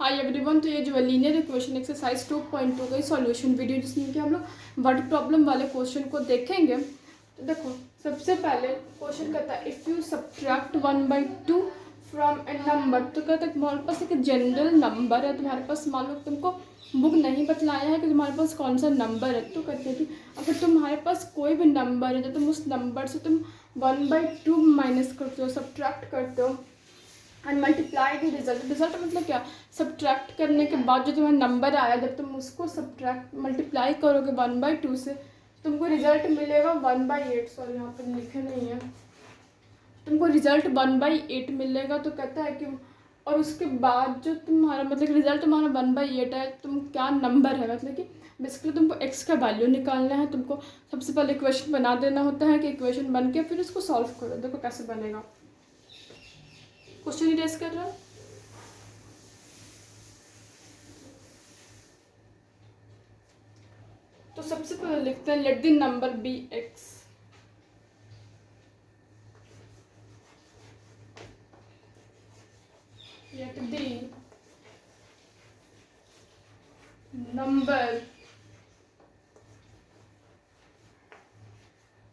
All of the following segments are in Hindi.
Hi everyone. तो ये जो है लीनियर इक्वेशन एक्सरसाइज 2.2 का सॉल्यूशन वीडियो जिसमें कि हम लोग वर्ड प्रॉब्लम वाले क्वेश्चन को देखेंगे। तो देखो, सबसे पहले क्वेश्चन कहता है if you subtract 1/2 from A number. तो कहता है तुम्हारे पास एक जनरल नंबर है, तुम्हारे पास मान लो तुमको बुक नहीं बतलाया है कि तुम्हारे पास कौन सा नंबर है। तो कहते हैं कि अगर तुम्हारे पास कोई भी नंबर है तो तुम उस नंबर से तुम 1/2 माइनस करते हो, सब्ट्रैक्ट करते हो and multiply the result. Result मतलब क्या, सब्ट्रैक्ट करने के बाद जो तुम्हारा नंबर आया, जब तुम उसको सब्ट्रैक्ट मल्टीप्लाई करोगे 1/2 से, तुमको रिजल्ट मिलेगा 1/8। सॉरी यहाँ पर लिखे नहीं है, तुमको रिजल्ट 1/8 मिलेगा। तो कहता है कि और उसके बाद जो तुम्हारा मतलब रिजल्ट तुम्हारा 1/8 है, तुम क्या नंबर है, मतलब कि बेसिकली तुमको एक्स का वैल्यू निकालना है। तुमको सबसे पहले इक्वेशन बना देना होता है कि इक्वेशन बन के फिर उसको सॉल्व करो। देखो कैसे बनेगा, क्वेश्चन ही रेस कर रहा है। तो सबसे पहले लिखते हैं let the number be X. Let the number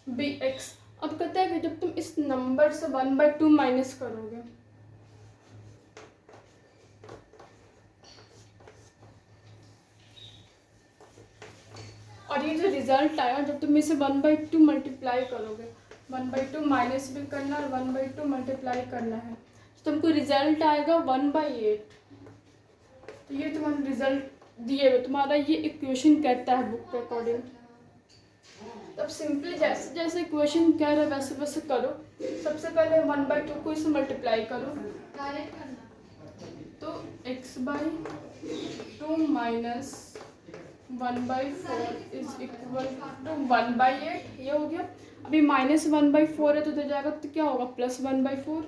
be X. अब कहता है कि जब तुम इस नंबर से 1/2 माइनस करोगे, और ये जो रिजल्ट आया जब तुम इसे 1/2 मल्टीप्लाई करोगे, 1/2 माइनस भी करना और 1/2 मल्टीप्लाई करना है, तो तुमको रिजल्ट आएगा 1/8। तो ये तुम्हारा रिजल्ट दिए हुए, तुम्हारा ये इक्वेशन कहता है बुक के अकॉर्डिंग। तब सिंपली जैसे जैसे इक्वेशन कह रहा है वैसे वैसे करो। सबसे पहले 1/2 को इसे मल्टीप्लाई करो, तो x/2 minus 1/4 is equal to 1/8। ये हो गया। अभी -1/4 है तो इधर जाएगा तो क्या होगा, +1/4।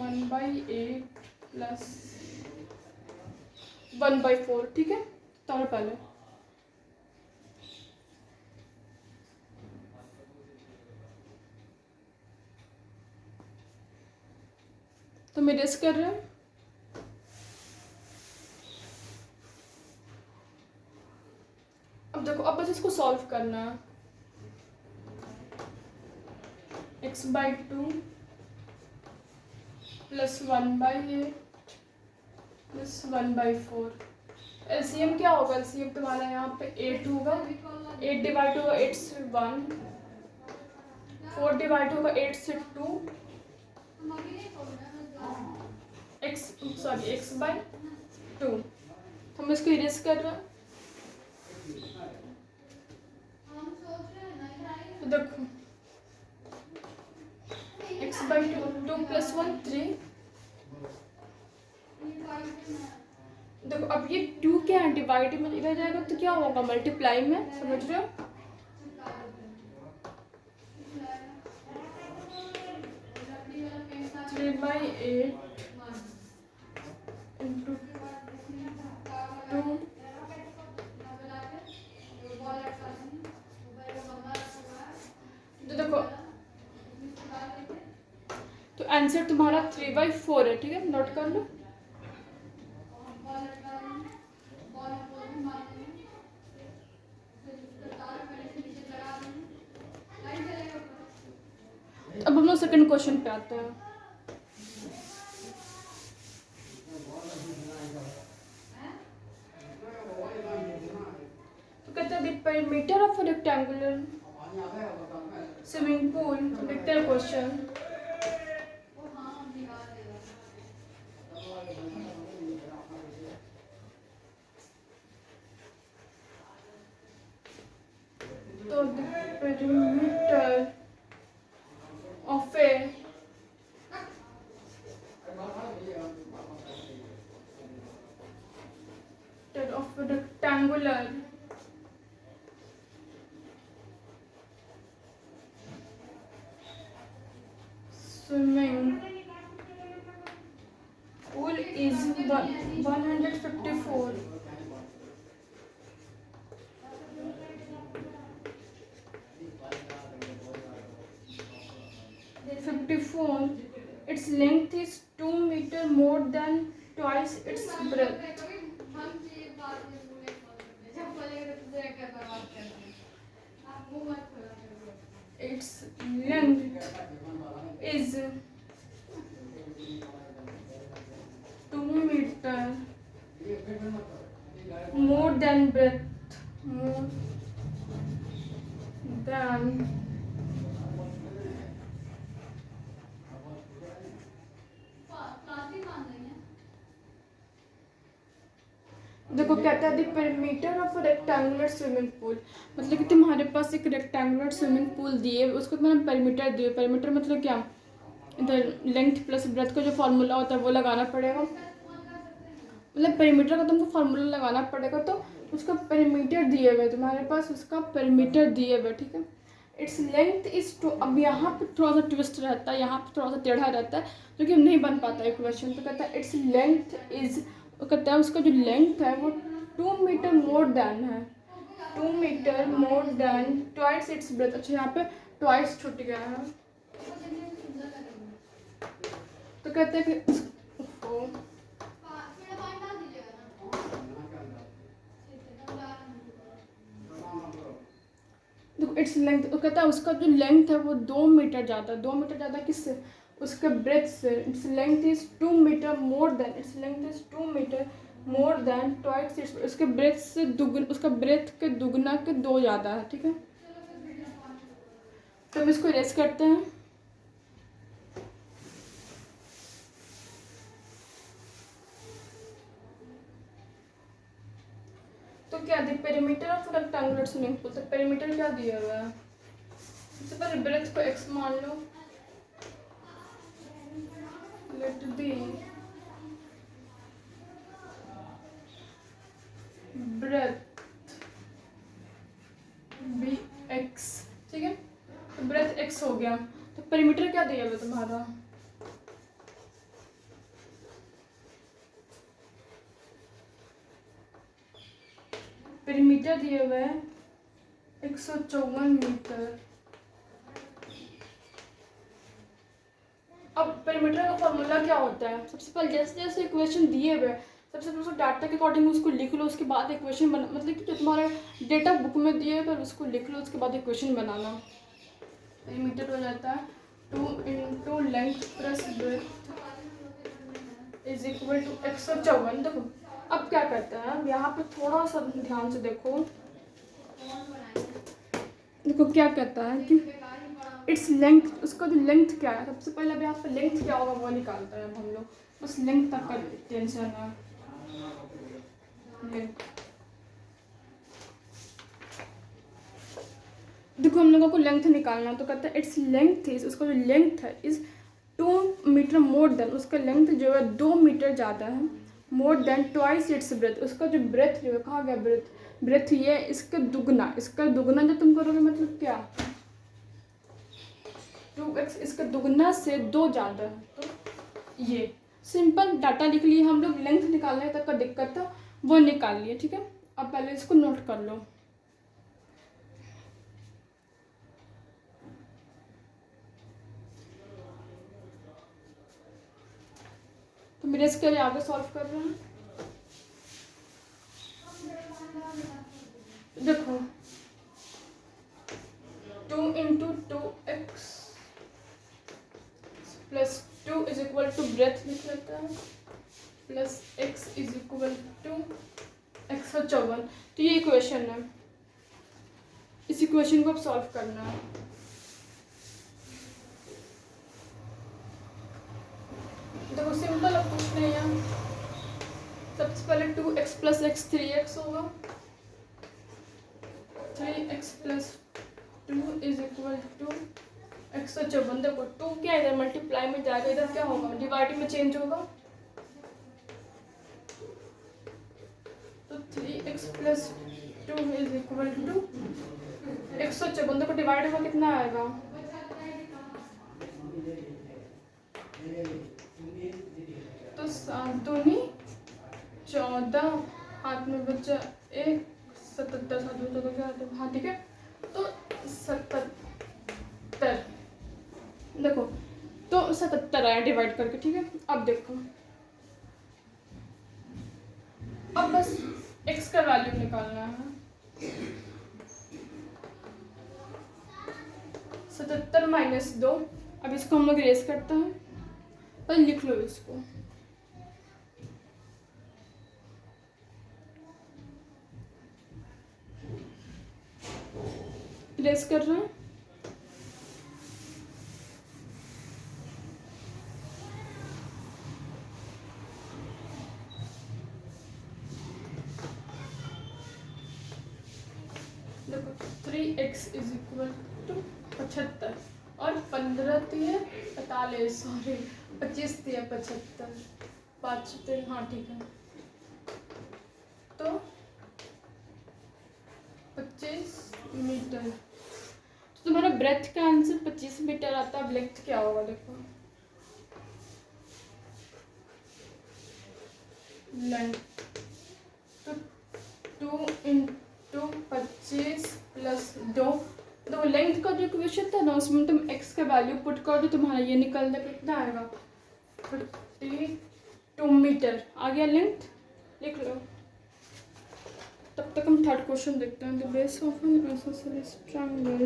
1/8 प्लस 1/4, ठीक है। तो पहले तो मैं रेस कर रहे हैं। अब देखो, अब बस इसको सॉल्व करना है। x/2 plus 1/8 plus 1/4। एलसीएम क्या होगा, एलसीएम तुम्हारा यहाँ पे 8 होगा, 8 डिवाइड होगा 8 से 1, 4 डिवाइड होगा 8 से 2, x/2। हम इसको इरेज कर रहे हैं। तो देखो x/2, 2 + 1 3। देखो अब ये 2 क्या है, डिवाइड में इधर जाएगा तो क्या होगा, मल्टीप्लाई में, समझ रहे हो। 3/8 इंटू 2। तो देखो, तो आंसर तुम्हारा 3/4 है, ठीक है, नोट कर लो। अब हम लोग सेकंड क्वेश्चन पे आते हैं। तो कहते हैं the perimeter of rectangular swimming pool. देखते हैं क्वेश्चन। तो the perimeter of A rectangular swimming pool is 154 phone, its length is 2 meter more than twice its breadth. Its length is 2 meter more than breadth, more than देखो कहता है the perimeter of rectangular swimming pool, मतलब कि तुम्हारे पास एक रेक्टेंगुलर स्विमिंग पूल दिए, उसको तुम्हारा पेरीमीटर दिए। पेरीमीटर मतलब क्या, इधर लेंथ प्लस ब्रेथ का जो फार्मूला होता है वो लगाना पड़ेगा, मतलब पेरीमीटर का तुमको फार्मूला लगाना पड़ेगा। तो उसका पेरीमीटर दिए हुए तुम्हारे पास, उसका पेरीमीटर दिए हुए, ठीक है। इट्स लेंथ इज टू, अब यहाँ पे थोड़ा सा ट्विस्ट रहता है, यहाँ पे थोड़ा सा टेढ़ा रहता है, जो कि नहीं बन पाता है क्वेश्चन। तो कहता है इट्स लेंथ इज, कहता है उसका जो लेंथ है वो 2 मीटर मोर देन है, 2 metre more than twice its breadth. अच्छा यहाँ पे ट्वाइस छूट गया है, तो कहते हैं कि देखो इट्स लेंथ, तो कहता है उसका जो लेंथ है वो 2 मीटर ज़्यादा, 2 मीटर ज़्यादा किससे, उसके ब्रेथ से। Its length is 2 metre more than, its length is 2 metre more than twice its, उसके ब्रेथ से दुगुना, उसका ब्रेथ के दुगना के 2 ज़्यादा है, ठीक है। तो हम इसको इरेज करते हैं। तो क्या the perimeter of rectangular swimming pool, तो पेरीमीटर क्या दिया हुआ है, सबसे पहले ब्रेथ को x मान लो, let B breadth B x, ठीक है। तो ब्रेथ x हो गया, तो पेरीमीटर क्या दिया हुआ तुम्हारा, पेरीमीटर दिए हुए हैं 154 मीटर। अब पेरीमीटर का फॉर्मूला क्या होता है, सबसे पहले जैसे जैसे इक्वेशन दिए हुए, सबसे पहले उसको डाटा के अकॉर्डिंग उसको लिख लो, उसके बाद इक्वेशन बना, मतलब कि जो तुम्हारे डेटा बुक में दिए पर उसको लिख लो, उसके बाद इक्वेशन बनाना। पेरीमीटर हो जाता है 2 into length plus breadth is equal to 154। देखो अब क्या करता है, अब यहाँ पे थोड़ा सा ध्यान से देखो, देखो क्या कहता है कि इट्स लेंथ, उसका जो लेंथ क्या है, सबसे पहले अब यहाँ पे लेंथ क्या होगा वो निकालता है हम लोग, बस लेंथ तक का टेंशन है। लेंथ देखो हम लोगों को लेंथ निकालना, तो कहता है इट्स लेंथ इज, उसका जो लेंथ है इज 2 मीटर मोर देन, उसका लेंथ जो है 2 मीटर ज़्यादा है, मोर देन ट्वाइस इट्स ब्रेथ, उसका जो ब्रेथ जो है, कहाँ गया ब्रेथ, ब्रेथ ये इसका दुगना, इसका दुगना जो तुम करोगे मतलब क्या 2x, इसका दुगना से 2 ज़्यादा है। तो ये सिंपल डाटा लिख लिए हम लोग, लेंथ निकालने तक का दिक्कत था वो निकाल लिए, ठीक है। अब पहले इसको नोट कर लो। तो मेरे इसके लिए आगे सॉल्व कर रहे हैं। देखो 2 into 2x plus 2 is equal to breadth लिख लेता है, plus x is equal to 154। तो ये इक्वेशन है, इस इक्वेशन को अब सॉल्व करना है। देखो सिंपल, अब कुछ नहीं है, सबसे पहले 2x प्लस x 3x होगा, 3x plus 2 is equal to 154। देखो 2 क्या इधर मल्टीप्लाई में जाएगा, इधर क्या होगा डिवाइडिंग में चेंज होगा, तो 3x plus 2 is equal to 154। देखो डिवाइड में कितना आएगा, तो 7 दूनी 14, हाथ में बचा 1, 77, 7 क्या आता है, हाँ ठीक है, तो 77। देखो तो 77 आया डिवाइड करके, ठीक है। अब देखो, अब बस x का वैल्यू निकालना है। 77 माइनस 2, अब इसको हम लोग इरेज करते हैं, पर लिख लो इसको। इरेज कर रहे हैं, देखो 3x इज इक्वल टू 75 और 15 तिये 45, सॉरी 25 तिये 75, 5 तिये, हाँ ठीक है, तो 25 मीटर। तो तुम्हारा ब्रेथ का आंसर 25 मीटर आता है। अब लेंथ क्या होगा देखो, लेंथ तो 2 इंटू 25 प्लस 2, तो लेंथ का जो इक्वेशन था ना उसमें तुम x का वैल्यू पुट कर दो, तुम्हारा ये निकल दे, कितना आएगा 52 मीटर आ गया लेंथ, लिख लो। तब तक हम थर्ड क्वेश्चन देखते हैं। The base of N isosceles triangle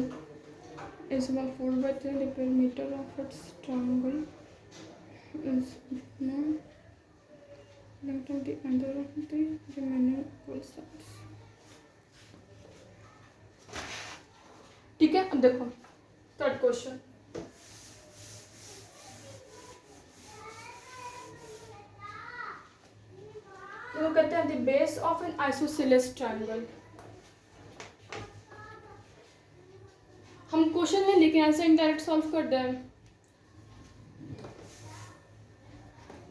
is 4/3, the perimeter of its triangle is length of the other of the remaining equal sides। ठीक है, अब देखो थर्ड क्वेश्चन। वो कहते हैं the base of N isosceles triangle. हम क्वेश्चन नहीं लिखे, ऐसे इनडायरेक्ट सॉल्व कर दें।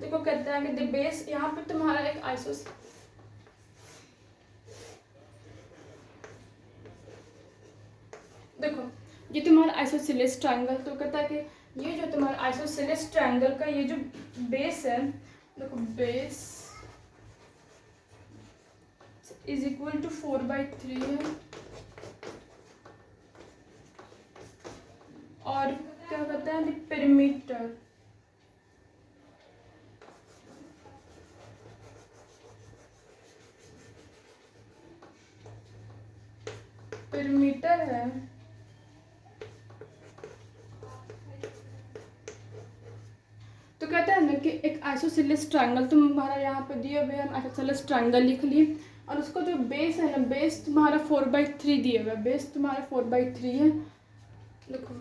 देखो कहते हैं कि द बेस, यहाँ पे तुम्हारा एक आइसोस, देखो ये तुम्हारा आइसोसेलेस ट्रायंगल, तो कहता है कि ये जो तुम्हारा आइसोसेलेस ट्रायंगल का ये जो बेस है, देखो बेस इज इक्वल टू 4/3 है, और क्या कहते हैं पेरीमीटर, पेरीमीटर है तो कहता है ना कि एक आइसोसेलेस ट्रायंगल तुम्हारा यहाँ पे दिए हुए, हम आइसोसेलेस ट्रायंगल लिख लिए, और उसका जो बेस है ना, बेस तुम्हारा 4/3 दिए हुआ है, बेस तुम्हारा 4/3 है। देखो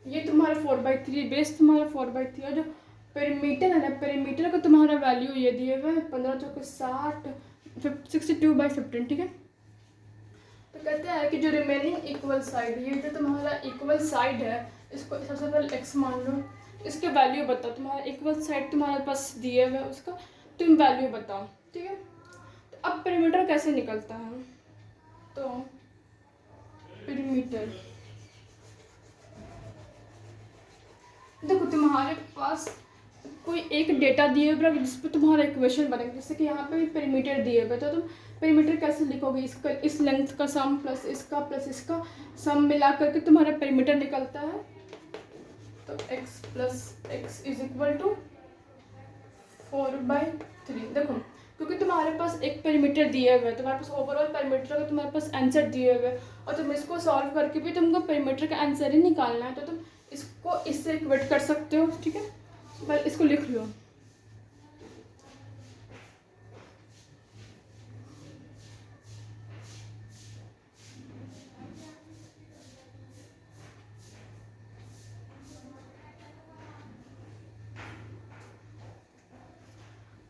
ये तुम्हारा 4/3, बेस तुम्हारा 4/3, और जो पेरीमीटर है ना, पेरीमीटर का तुम्हारा वैल्यू ये दिए हुए है 15 चौके 60, 62/15, ठीक है। तो कहते हैं कि जो रिमेनिंग इक्वल साइड, ये जो तुम्हारा इक्वल साइड है, इसको सबसे पहले x मान लो, इसके वैल्यू बताओ। तुम्हारा इक्वल साइड तुम्हारे पास दिए हुए, उसका तुम वैल्यू बताओ, ठीक है। तो अब पेरीमीटर कैसे निकलता है, तो पेरीमीटर, देखो तुम्हारे पास कोई एक डेटा दिए हुए जिस पर तुम्हारा इक्वेशन बनेगा, जैसे कि यहाँ पे भी पेरीमीटर दिए हुए, तो तुम पेरीमीटर कैसे लिखोगे, इसका इस लेंथ का सम प्लस इसका सम मिला करके तुम्हारा पेरीमीटर निकलता है। तो x plus X is equal to 4/3। देखो क्योंकि तुम्हारे पास एक पेरीमीटर दिए हुए है, तुम्हारे पास ओवरऑल पेरीमीटर का तुम्हारे पास आंसर दिए हुए है, और तुम इसको सॉल्व करके भी तुमको पेरीमीटर का आंसर ही निकालना है, तो तुम इसको इससे इक्वेट कर सकते हो, ठीक है। बस इसको लिख लो।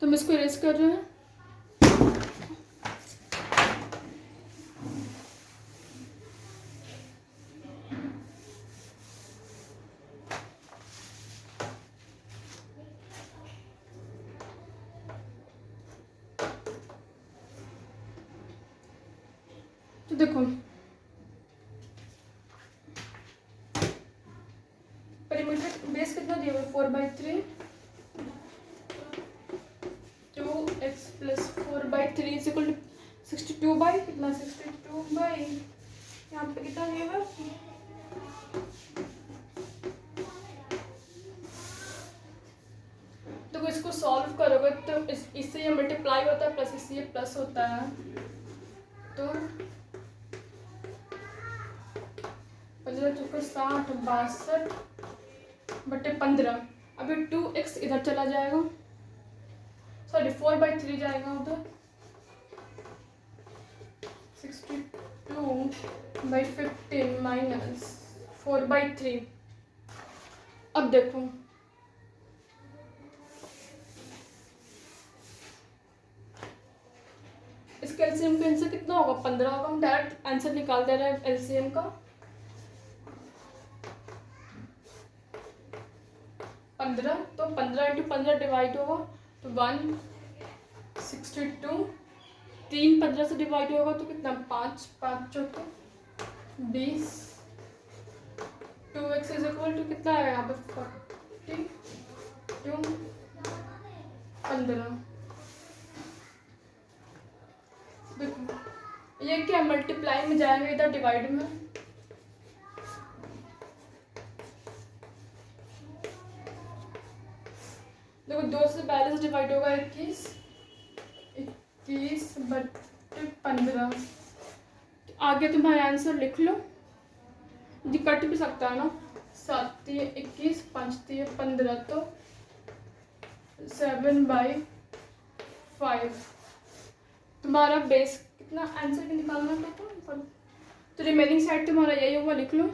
तुम इसको इरेज कर रहे हैं, तो देखो पेरीमीटर बेस कितना दिया हुआ है 4/3, 2x plus 4/3 is equal to 62 कितना 62 यहाँ पे कितना दिया हुआ इसको सॉल्व करोगे तो इससे ये मल्टीप्लाई होता है प्लस इससे ये प्लस होता है, तो 15 चौके 60 62/15। अभी 2x इधर चला जाएगा, सॉरी 4/3 जाएगा उधर, 62/15 माइनस 4/3। अब देखो इसका एलसीएम का आंसर कितना होगा, 15 होगा। हम डायरेक्ट आंसर निकाल दे रहे हैं एलसीएम का। 15 तो 15 × 15 डिवाइड होगा तो 162। 3 15 से डिवाइड होगा तो कितना, 5 5 चौके 20। 2x इज इक्वल टू कितना आएगा यहाँ पे 42 15। देखो ये क्या मल्टीप्लाई में जाएगा इधर डिवाइड में, देखो 2 से पहले से डिवाइड होगा 21/15। आगे तुम्हारा आंसर लिख लो, ये कट भी सकता है ना, 7 × 21 5 × 15 तो 7/5। तुम्हारा बेस कितना आंसर भी निकालना था, तो रिमेनिंग साइड तुम्हारा यही होगा, लिख लो।